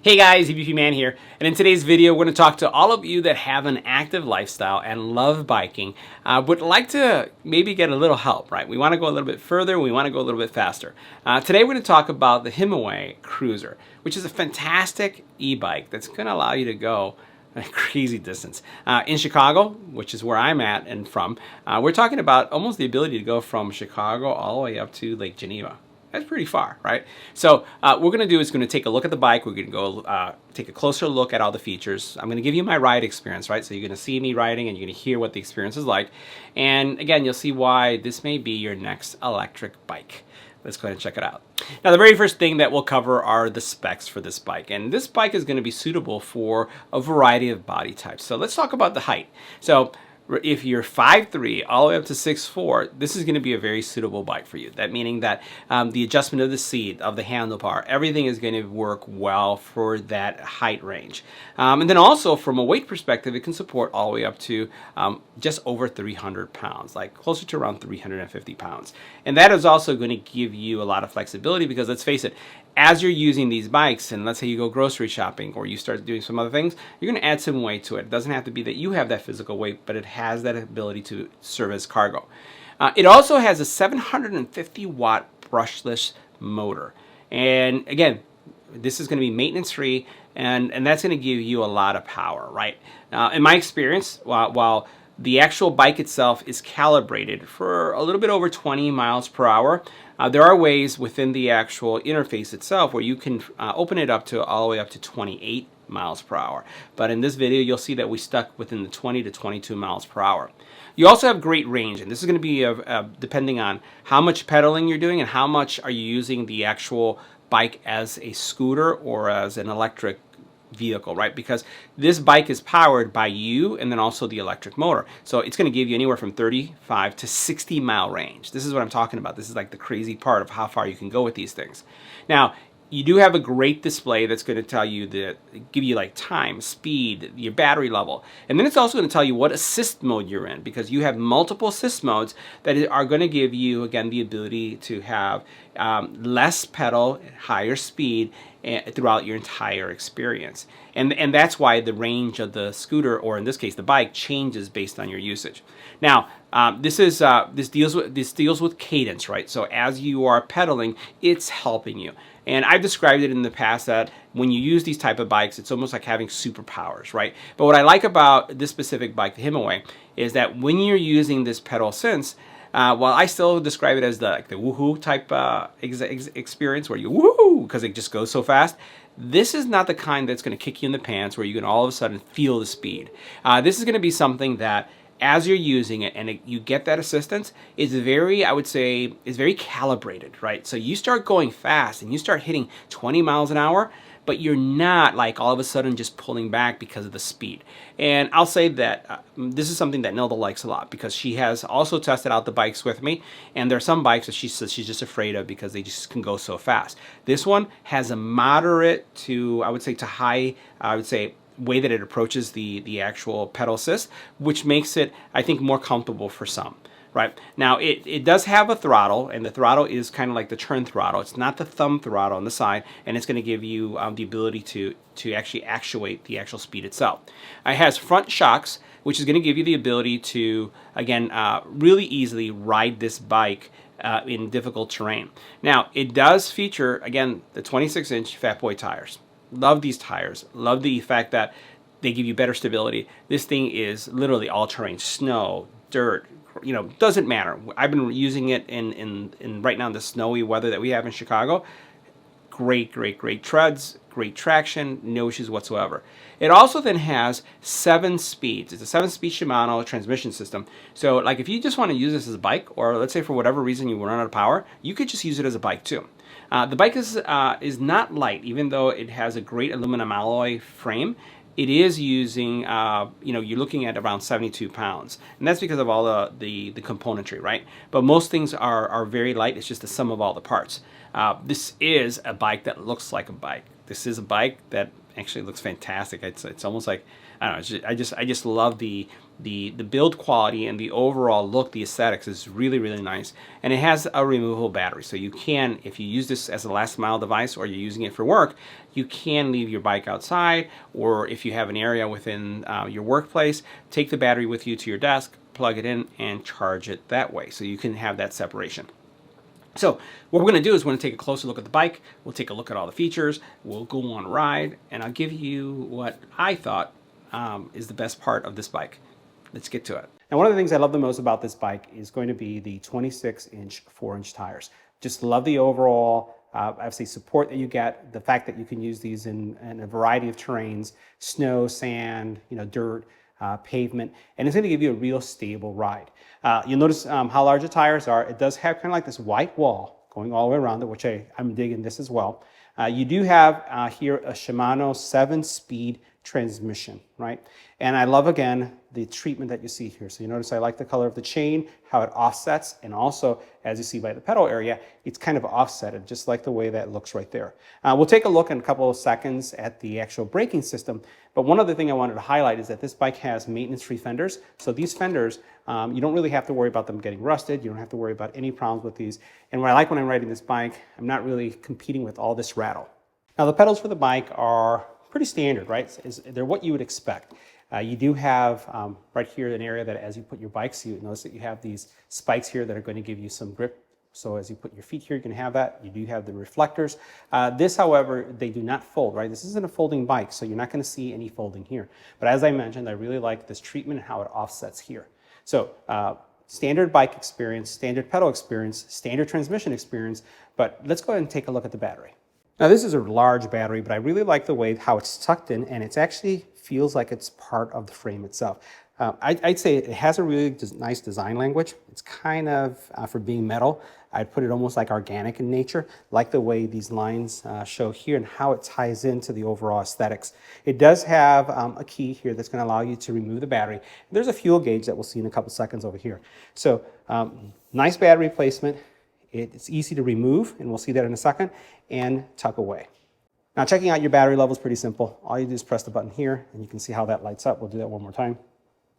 Hey guys, EBPMAN here, and in today's video we're going to talk to all of you that have an active lifestyle and love biking, would like to maybe get a little help, right? We want to go a little bit further, we want to go a little bit faster. Today we're going to talk about the HIMIWAY Cruiser, which is a fantastic e-bike that's going to allow you to go a crazy distance. In Chicago, which is where I'm at and from, we're talking about almost the ability to go from Chicago all the way up to Lake Geneva. That's pretty far, right? So what we're going to do is going to take a look at the bike. We're going to go take a closer look at all the features. I'm going to give you my ride experience, right? So you're going to see me riding and you're going to hear what the experience is like. And again, you'll see why this may be your next electric bike. Let's go ahead and check it out. Now, the very first thing that we'll cover are the specs for this bike. And this bike is going to be suitable for a variety of body types. So let's talk about the height. So if you're 5'3", all the way up to 6'4", this is going to be a very suitable bike for you. That meaning that the adjustment of the seat, of the handlebar, everything is going to work well for that height range. And then also from a weight perspective, it can support all the way up to just over 300 pounds, like closer to around 350 pounds. And that is also going to give you a lot of flexibility because let's face it, as you're using these bikes, and let's say you go grocery shopping or you start doing some other things, you're going to add some weight to it. It doesn't have to be that you have that physical weight, but it has that ability to serve as cargo. It also has a 750 watt brushless motor. And again, this is going to be maintenance free, and that's going to give you a lot of power, right? In my experience, while the actual bike itself is calibrated for a little bit over 20 miles per hour. There are ways within the actual interface itself where you can open it up to all the way up to 28 miles per hour. But in this video, you'll see that we stuck within the 20 to 22 miles per hour. You also have great range, and this is going to be depending on how much pedaling you're doing and how much are you using the actual bike as a scooter or as an electric vehicle, right? Because this bike is powered by you and then also the electric motor. So it's going to give you anywhere from 35 to 60 mile range. This is what I'm talking about. This is like the crazy part of how far you can go with these things. Now, you do have a great display that's going to tell you give you like time, speed, your battery level. And then it's also going to tell you what assist mode you're in because you have multiple assist modes that are going to give you, again, the ability to have less pedal, higher speed throughout your entire experience. And that's why the range of the scooter, or in this case the bike, changes based on your usage. Now, this deals with cadence, right? So as you are pedaling, it's helping you. And I've described it in the past that when you use these type of bikes, it's almost like having superpowers, right? But what I like about this specific bike, the HIMIWAY, is that when you're using this pedal sense, while I still describe it as the woohoo type experience where you woohoo because it just goes so fast, this is not the kind that's going to kick you in the pants where you're going to all of a sudden feel the speed. This is going to be something that as you're using it and you get that assistance, it's very, I would say, is very calibrated, right? So you start going fast and you start hitting 20 miles an hour, but you're not like all of a sudden just pulling back because of the speed. And I'll say that this is something that Nilda likes a lot because she has also tested out the bikes with me, and there are some bikes that she says she's just afraid of because they just can go so fast. This one has a moderate to, I would say, to high, I would say, way that it approaches the actual pedal assist, which makes it, I think, more comfortable for some. Right now, it does have a throttle, and the throttle is kind of like the turn throttle. It's not the thumb throttle on the side, and it's going to give you the ability to actually actuate the actual speed itself. It has front shocks, which is going to give you the ability to, again, really easily ride this bike in difficult terrain. Now, it does feature, again, the 26-inch Fat Boy tires. Love these tires. Love the fact that they give you better stability. This thing is literally all terrain, snow, dirt, you know, doesn't matter. I've been using it in right now in the snowy weather that we have in Chicago. Great treads, great traction, no issues whatsoever. It also then has 7 speeds. It's a 7-speed Shimano transmission system. So like if you just want to use this as a bike, or let's say for whatever reason you run out of power, you could just use it as a bike too. The bike is not light, even though it has a great aluminum alloy frame. It is using, you're looking at around 72 pounds. And that's because of all the componentry, right? But most things are very light. It's just the sum of all the parts. This is a bike that looks like a bike. This is a bike that actually looks fantastic. It's almost like, I don't know, it's just, I just love the build quality and the overall look. The aesthetics is really, really nice. And it has a removable battery. So you can, if you use this as a last mile device or you're using it for work, you can leave your bike outside, or if you have an area within your workplace, take the battery with you to your desk, plug it in and charge it that way. So you can have that separation. So what we're going to do is we're going to take a closer look at the bike. We'll take a look at all the features. We'll go on a ride, and I'll give you what I thought is the best part of this bike. Let's get to it. Now, one of the things I love the most about this bike is going to be the 26-inch 4-inch tires. Just love the overall, obviously, support that you get. The fact that you can use these in a variety of terrains: snow, sand, dirt, pavement, and it's going to give you a real stable ride. You'll notice how large the tires are. It does have kind of like this white wall going all the way around it, which I'm digging this as well. You do have here a Shimano 7-speed transmission, right? And I love, again, the treatment that you see here. So you notice I like the color of the chain, how it offsets, and also, as you see by the pedal area, it's kind of offsetted, just like the way that looks right there. We'll take a look in a couple of seconds at the actual braking system, but one other thing I wanted to highlight is that this bike has maintenance-free fenders. So these fenders, you don't really have to worry about them getting rusted. You don't have to worry about any problems with these. And what I like when I'm riding this bike, I'm not really competing with all this rattle. Now, the pedals for the bike are pretty standard, right? They're what you would expect. You do have right here an area that as you put your bikes, you notice that you have these spikes here that are going to give you some grip. So as you put your feet here, you can have that. You do have the reflectors. This, however, they do not fold, right? This isn't a folding bike, so you're not going to see any folding here. But as I mentioned, I really like this treatment and how it offsets here. So standard bike experience, standard pedal experience, standard transmission experience. But let's go ahead and take a look at the battery. Now, this is a large battery, but I really like the way how it's tucked in, and it actually feels like it's part of the frame itself. I'd say it has a really nice design language. It's kind of, for being metal, I'd put it almost like organic in nature, like the way these lines show here and how it ties into the overall aesthetics. It does have a key here that's going to allow you to remove the battery. There's a fuel gauge that we'll see in a couple seconds over here. So nice battery placement. It's easy to remove, and we'll see that in a second, and tuck away. Now, checking out your battery level is pretty simple. All you do is press the button here, and you can see how that lights up. We'll do that one more time.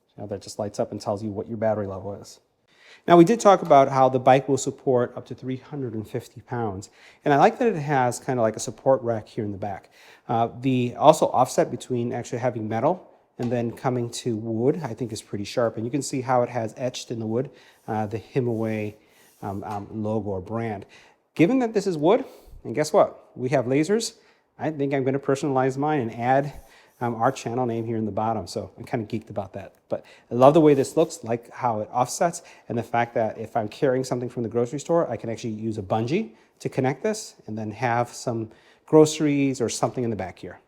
See how that just lights up and tells you what your battery level is. Now, we did talk about how the bike will support up to 350 pounds, and I like that it has kind of like a support rack here in the back. The also offset between actually having metal and then coming to wood, I think, is pretty sharp, and you can see how it has etched in the wood the HIMIWAY logo or brand. Given that this is wood, and guess what? We have lasers. I think I'm going to personalize mine and add our channel name here in the bottom. So I'm kind of geeked about that. But I love the way this looks, like how it offsets, and the fact that if I'm carrying something from the grocery store, I can actually use a bungee to connect this and then have some groceries or something in the back here.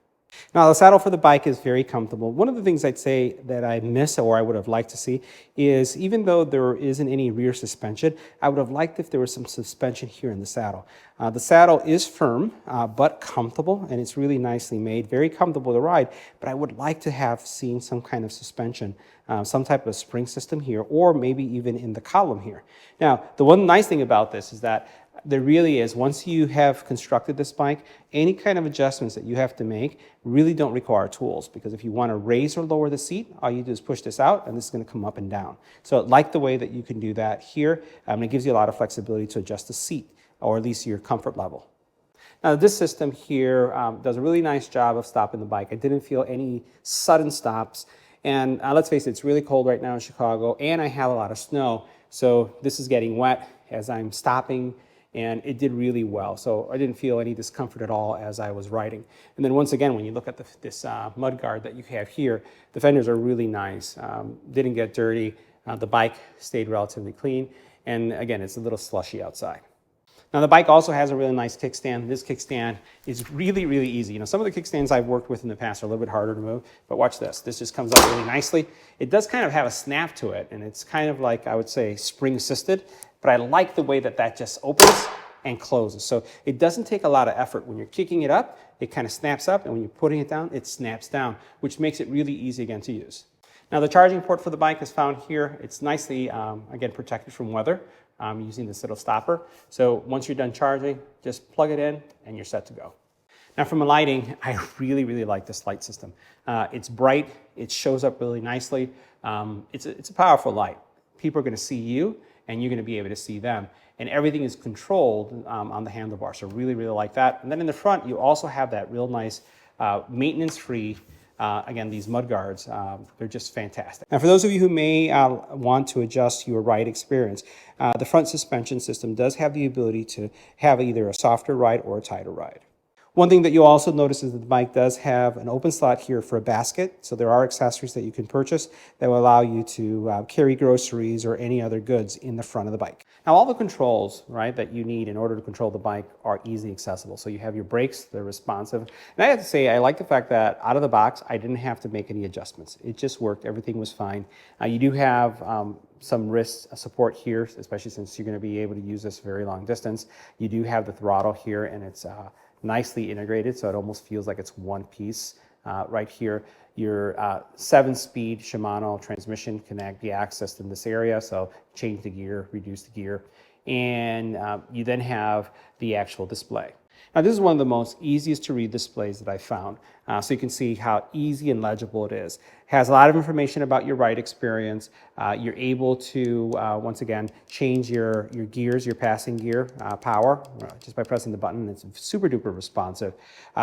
Now, the saddle for the bike is very comfortable. One of the things I'd say that I miss, or I would have liked to see, is even though there isn't any rear suspension, I would have liked if there was some suspension here in the saddle. The saddle is firm, but comfortable, and it's really nicely made, very comfortable to ride, but I would like to have seen some kind of suspension, some type of spring system here, or maybe even in the column here. Now, the one nice thing about this is that there really is, once you have constructed this bike, any kind of adjustments that you have to make really don't require tools, because if you want to raise or lower the seat, all you do is push this out and this is going to come up and down. So I like the way that you can do that here. It gives you a lot of flexibility to adjust the seat, or at least your comfort level. Now, this system here does a really nice job of stopping the bike. I didn't feel any sudden stops. And let's face it, it's really cold right now in Chicago, and I have a lot of snow. So this is getting wet as I'm stopping, and it did really well. So I didn't feel any discomfort at all as I was riding. And then once again, when you look at this mud guard that you have here, the fenders are really nice. Didn't get dirty. The bike stayed relatively clean. And again, it's a little slushy outside. Now, the bike also has a really nice kickstand. This kickstand is really, really easy. Some of the kickstands I've worked with in the past are a little bit harder to move, but watch this. This just comes up really nicely. It does kind of have a snap to it, and it's kind of like, I would say, spring-assisted, but I like the way that that just opens and closes. So it doesn't take a lot of effort. When you're kicking it up, it kind of snaps up, and when you're putting it down, it snaps down, which makes it really easy again to use. Now, the charging port for the bike is found here. It's nicely, again, protected from weather. Using this little stopper. So once you're done charging, just plug it in and you're set to go. Now from a lighting, I really, really like this light system. It's bright, it shows up really nicely. It's a powerful light. People are gonna see you and you're gonna be able to see them. And everything is controlled on the handlebar, so really, really like that. And then in the front, you also have that real nice maintenance-free, again, these mud guards, they're just fantastic. Now for those of you who may want to adjust your ride experience, the front suspension system does have the ability to have either a softer ride or a tighter ride. One thing that you'll also notice is that the bike does have an open slot here for a basket. So there are accessories that you can purchase that will allow you to carry groceries or any other goods in the front of the bike. Now all the controls, right, that you need in order to control the bike are easily accessible. So you have your brakes, they're responsive. And I have to say, I like the fact that out of the box, I didn't have to make any adjustments. It just worked, everything was fine. You do have some wrist support here, especially since you're gonna be able to use this very long distance. You do have the throttle here and it's nicely integrated, so it almost feels like it's one piece. Right here, your 7-speed Shimano transmission can be accessed in this area, so change the gear, reduce the gear, and you then have the actual display. Now this is one of the most easiest to read displays that I found, so you can see how easy and legible it is. It has a lot of information about your ride experience. You're able to, once again, change your gears, your passing gear power, just by pressing the button. It's super duper responsive.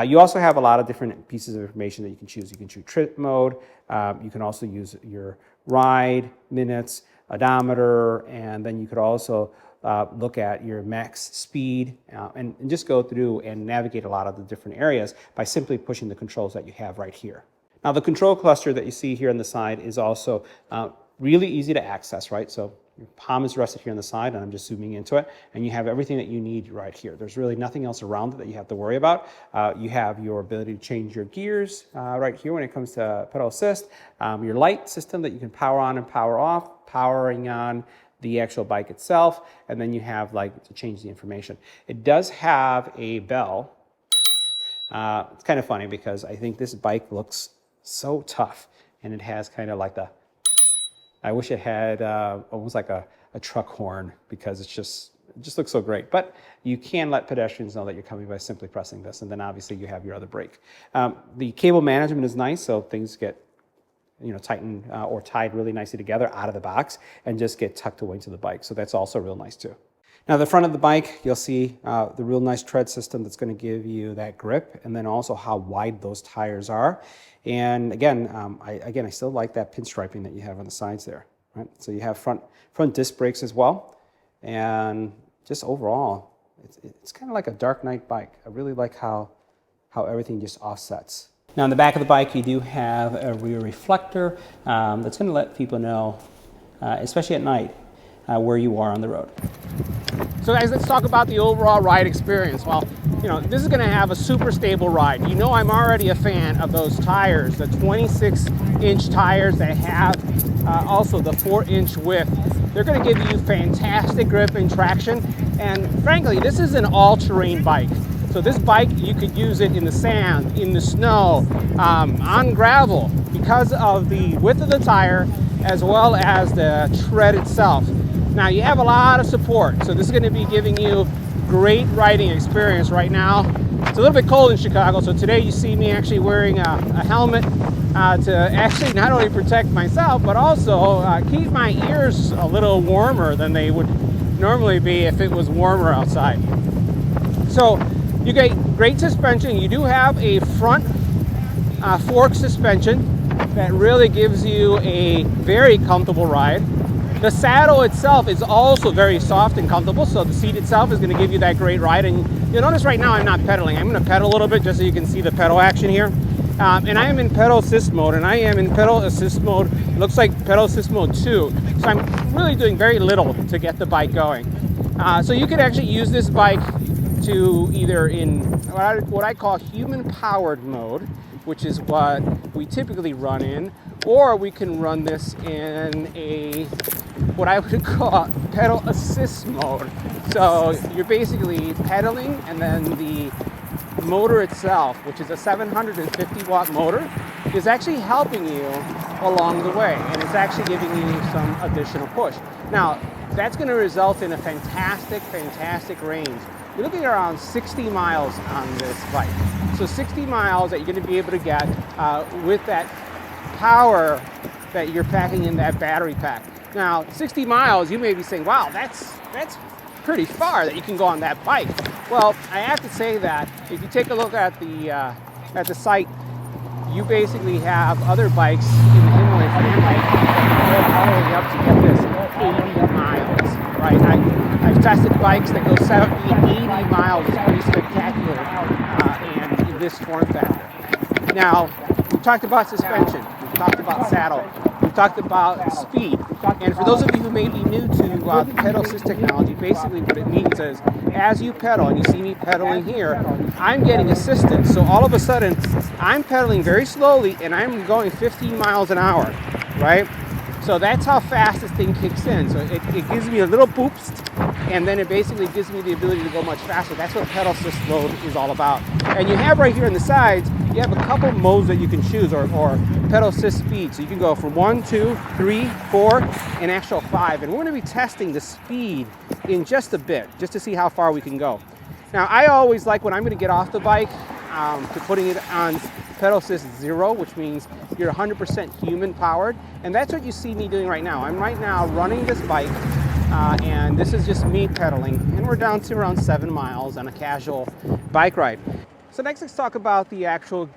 You also have a lot of different pieces of information that you can choose. You can choose trip mode. You can also use your ride, minutes, odometer, and then you could also look at your max speed and just go through and navigate a lot of the different areas by simply pushing the controls that you have right here. Now the control cluster that you see here on the side is also really easy to access, right? So your palm is rested here on the side and I'm just zooming into it and you have everything that you need right here. There's really nothing else around it that you have to worry about. You have your ability to change your gears right here when it comes to pedal assist, your light system that you can power on and power off, powering on the actual bike itself, and then you have like to change the information. It does have a bell. It's kind of funny because I think this bike looks so tough and it has kind of like the, I wish it had almost like a truck horn because it just looks so great. But you can let pedestrians know that you're coming by simply pressing this, and then obviously you have your other brake. The cable management is nice, so things get tightened or tied really nicely together out of the box and just get tucked away to the bike. So that's also real nice too. Now the front of the bike, you'll see the real nice tread system that's going to give you that grip, and then also how wide those tires are. And again, I still like that pinstriping that you have on the sides there. Right? So you have front disc brakes as well, and just overall, it's kind of like a Dark Knight bike. I really like how everything just offsets. Now on the back of the bike, you do have a rear reflector that's going to let people know, especially at night, where you are on the road. So guys, let's talk about the overall ride experience. Well, this is going to have a super stable ride. I'm already a fan of those tires, the 26-inch tires that have also the 4-inch width. They're going to give you fantastic grip and traction, and frankly, this is an all-terrain bike. So this bike, you could use it in the sand, in the snow, on gravel, because of the width of the tire as well as the tread itself. Now you have a lot of support, so this is going to be giving you great riding experience right now. It's a little bit cold in Chicago, so today you see me actually wearing a helmet to actually not only protect myself, but also keep my ears a little warmer than they would normally be if it was warmer outside. So you get great suspension. You do have a front fork suspension that really gives you a very comfortable ride. The saddle itself is also very soft and comfortable, so the seat itself is going to give you that great ride. And you'll notice right now I'm not pedaling. I'm going to pedal a little bit just so you can see the pedal action here. And I am in pedal assist mode, and I am in pedal assist mode, it looks like pedal assist mode 2. So I'm really doing very little to get the bike going. So you could actually use this bike to either in what I call human-powered mode, which is what we typically run in, or we can run this in what I would call pedal assist mode. So you're basically pedaling, and then the motor itself, which is a 750 watt motor, is actually helping you along the way, and it's actually giving you some additional push. Now, that's going to result in a fantastic range. you're looking at around 60 miles on this bike. So 60 miles that you're going to be able to get with that power that you're packing in that battery pack. Now, 60 miles, you may be saying, wow, that's pretty far that you can go on that bike. Well, I have to say that if you take a look at the site, you basically have other bikes in the HIMIWAY family that go all the way up to get this 80 miles, right? I've tested bikes that go 70 and 80 miles. It's pretty spectacular, and in this form factor. Now, we've talked about suspension, we've talked about saddle, we've talked about speed, and for those of you who may be new to the pedal assist technology, basically what it means is as you pedal, and you see me pedaling here, I'm getting assistance. So all of a sudden, I'm pedaling very slowly and I'm going 15 miles an hour, right? So that's how fast this thing kicks in. So it gives me a little boost, and then it basically gives me the ability to go much faster. That's what pedal assist mode is all about. And you have right here on the sides, you have a couple modes that you can choose, or pedal assist speed. So you can go from 1, 2, 3, 4, and actual 5. And we're going to be testing the speed in just a bit, just to see how far we can go. Now, I always like when I'm going to get off the bike to putting it on pedal assist 0, which means you're 100% human powered. And that's what you see me doing right now. I'm right now running this bike, and this is just me pedaling. And we're down to around 7 miles on a casual bike ride. So next, let's talk about the actual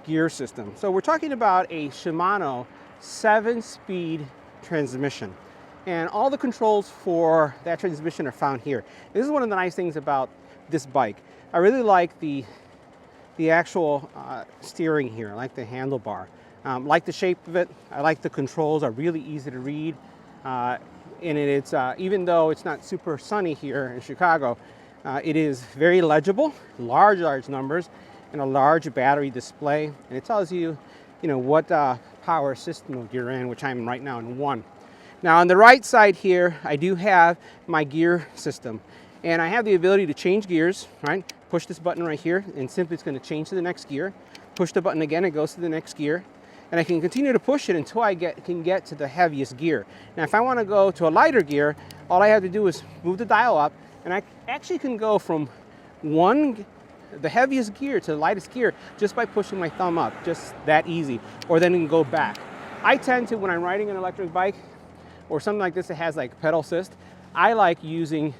gear system. So we're talking about a Shimano 7-speed transmission. And all the controls for that transmission are found here. This is one of the nice things about this bike. I really like the actual steering here. I like the handlebar. Like the shape of it. I like the controls are really easy to read. And it's even though it's not super sunny here in Chicago, it is very legible, large numbers, and a large battery display. And it tells you, what power assist mode you're in, which I'm right now in 1. Now on the right side here, I do have my gear system. And I have the ability to change gears, right? Push this button right here, and simply it's going to change to the next gear. Push the button again, it goes to the next gear. And I can continue to push it until I can get to the heaviest gear. Now if I want to go to a lighter gear, all I have to do is move the dial up, and I actually can go from the heaviest gear to the lightest gear just by pushing my thumb up, just that easy. Or then I can go back. I tend to, when I'm riding an electric bike or something like this that has like pedal assist, I like using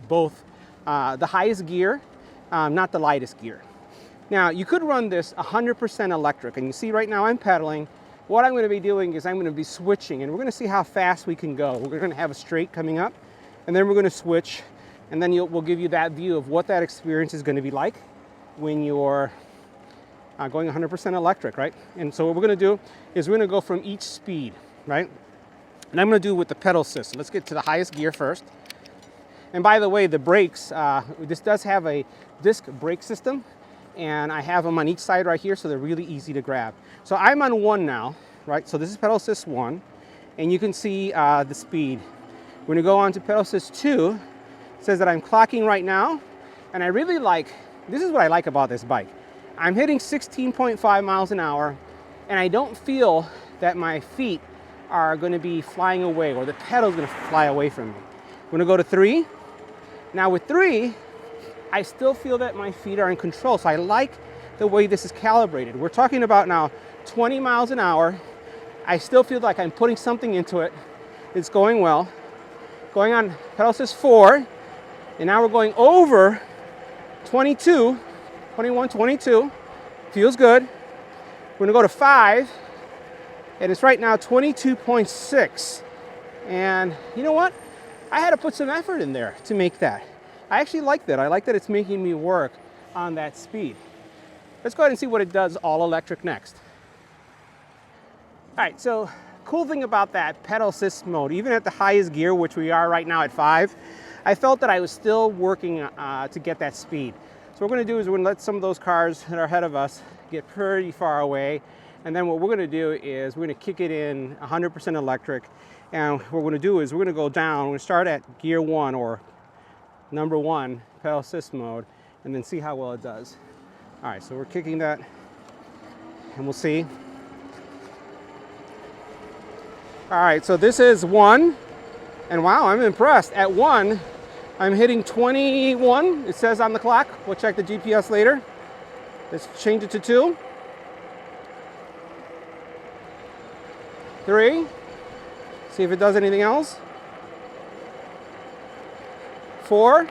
both the highest gear, not the lightest gear. Now you could run this 100% electric, and you see right now I'm pedaling. What I'm going to be doing is I'm going to be switching, and we're going to see how fast we can go. We're going to have a straight coming up, and then we're going to switch, and then we'll give you that view of what that experience is going to be like when you're going 100% electric, right? And so what we're going to do is we're going to go from each speed, right? And I'm going to do it with the pedal assist. So let's get to the highest gear first. And by the way, the brakes, this does have a disc brake system, and I have them on each side right here, so they're really easy to grab. So I'm on 1 now, right? So this is pedal assist 1, and you can see the speed. We're gonna go on to pedal assist 2. It says that I'm clocking right now, and I really like, this is what I like about this bike. I'm hitting 16.5 miles an hour, and I don't feel that my feet are gonna be flying away, or the pedal's gonna fly away from me. We're gonna go to 3. Now with 3, I still feel that my feet are in control, so I like the way this is calibrated. We're talking about now 20 miles an hour. I still feel like I'm putting something into it. It's going well. Going on pedal assist 4, and now we're going over 22, 21, 22. Feels good. We're gonna go to 5, and it's right now 22.6. And you know what? I had to put some effort in there to make that. I actually like that. I like that it's making me work on that speed. Let's go ahead and see what it does all electric next. All right, so cool thing about that pedal assist mode, even at the highest gear, which we are right now at 5, I felt that I was still working to get that speed. So what we're gonna do is we're gonna let some of those cars that are ahead of us get pretty far away. And then what we're gonna do is we're gonna kick it in 100% electric. And what we're gonna do is we're gonna go down, we're gonna start at gear 1 or number 1, pedal assist mode, and then see how well it does. All right, so we're kicking that, and we'll see. All right, so this is 1, and wow, I'm impressed. At 1, I'm hitting 21, it says on the clock. We'll check the GPS later. Let's change it to 2. 3. See if it does anything else. 4.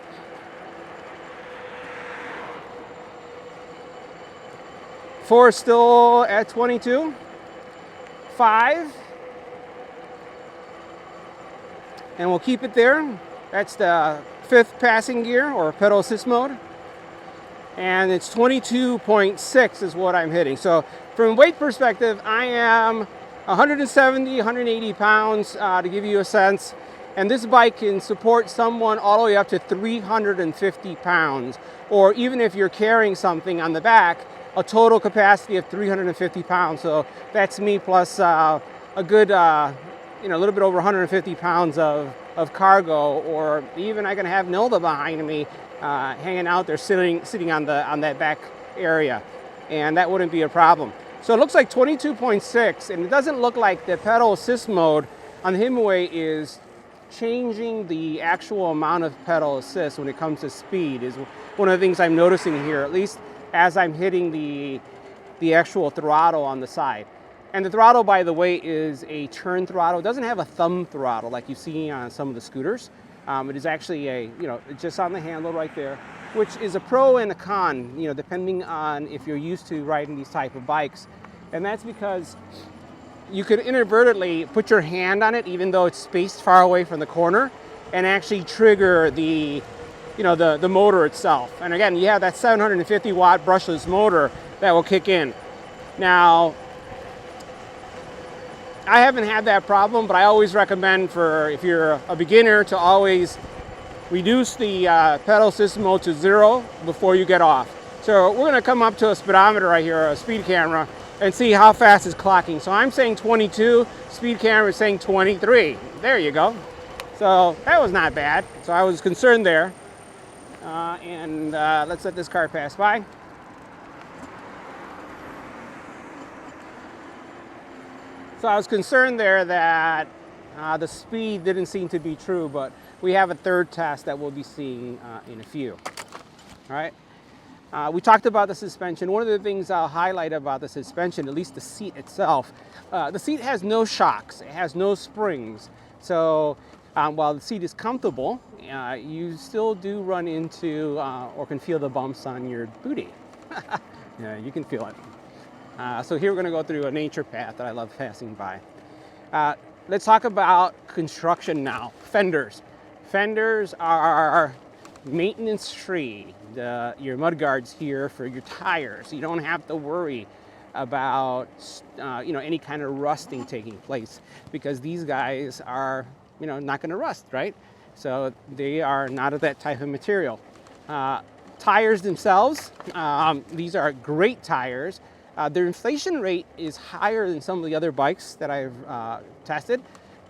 4 is still at 22. 5. And we'll keep it there. That's the 5th passing gear or pedal assist mode. And it's 22.6 is what I'm hitting. So from a weight perspective, I am 170, 180 pounds to give you a sense. And this bike can support someone all the way up to 350 pounds. Or even if you're carrying something on the back, a total capacity of 350 pounds. So that's me plus a good, a little bit over 150 pounds of cargo. Or even I can have Nilda behind me hanging out there, sitting on that back area, and that wouldn't be a problem. So it looks like 22.6, and it doesn't look like the pedal assist mode on the HIMIWAY is changing the actual amount of pedal assist when it comes to speed. Is one of the things I'm noticing here, at least as I'm hitting the actual throttle on the side. And the throttle, by the way, is a turn throttle. It doesn't have a thumb throttle like you see on some of the scooters. It is actually just on the handle right there, which is a pro and a con, depending on if you're used to riding these type of bikes. And that's because you could inadvertently put your hand on it, even though it's spaced far away from the corner, and actually trigger the motor itself. And again, you have that 750 watt brushless motor that will kick in. Now, I haven't had that problem, but I always recommend if you're a beginner to always reduce the pedal system mode to 0 before you get off. So we're gonna come up to a speedometer right here, a speed camera, and see how fast it's clocking. So I'm saying 22, speed camera is saying 23. There you go. So that was not bad. So I was concerned there. Let's let this car pass by. So I was concerned there that the speed didn't seem to be true, but we have a third test that we'll be seeing in a few. All right. We talked about the suspension. One of the things I'll highlight about the suspension, at least the seat itself, the seat has no shocks. It has no springs. So while the seat is comfortable, you still do run into or can feel the bumps on your booty. Yeah, you can feel it. So here we're going to go through a nature path that I love passing by. Let's talk about construction now. Fenders. Fenders are maintenance free. Your mud guards here for your tires. You don't have to worry about any kind of rusting taking place, because these guys are not going to rust, right? So they are not of that type of material. Tires themselves, these are great tires. Their inflation rate is higher than some of the other bikes that I've tested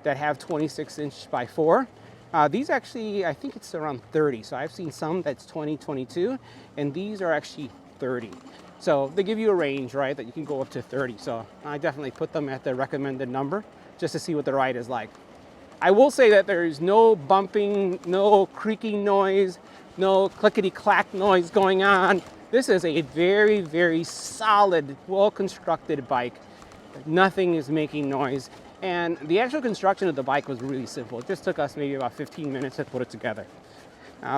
that have 26" by 4. These actually, I think it's around 30. So I've seen some that's 20, 22, and these are actually 30. So they give you a range, right, that you can go up to 30. So I definitely put them at the recommended number just to see what the ride is like. I will say that there is no bumping, no creaking noise, no clickety-clack noise going on. This is a very, very solid, well-constructed bike. Nothing is making noise. And the actual construction of the bike was really simple. It just took us maybe about 15 minutes to put it together.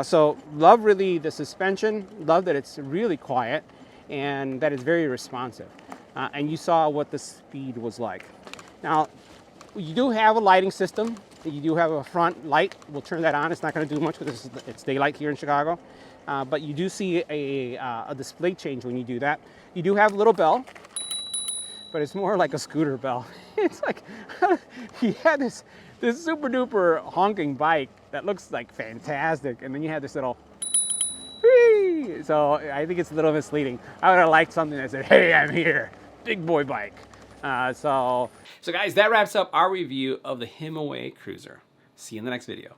So love really the suspension, love that it's really quiet, and that it's very responsive. And you saw what the speed was like. Now, you do have a lighting system. You do have a front light. We'll turn that on. It's not going to do much because it's daylight here in Chicago. But you do see a display change when you do that. You do have a little bell, but it's more like a scooter bell. It's like you had this super duper honking bike that looks like fantastic, and then you have this little whee! So I think it's a little misleading. I would have liked something that said, "Hey, I'm here, big boy bike." So guys, that wraps up our review of the HIMIWAY Cruiser. See you in the next video.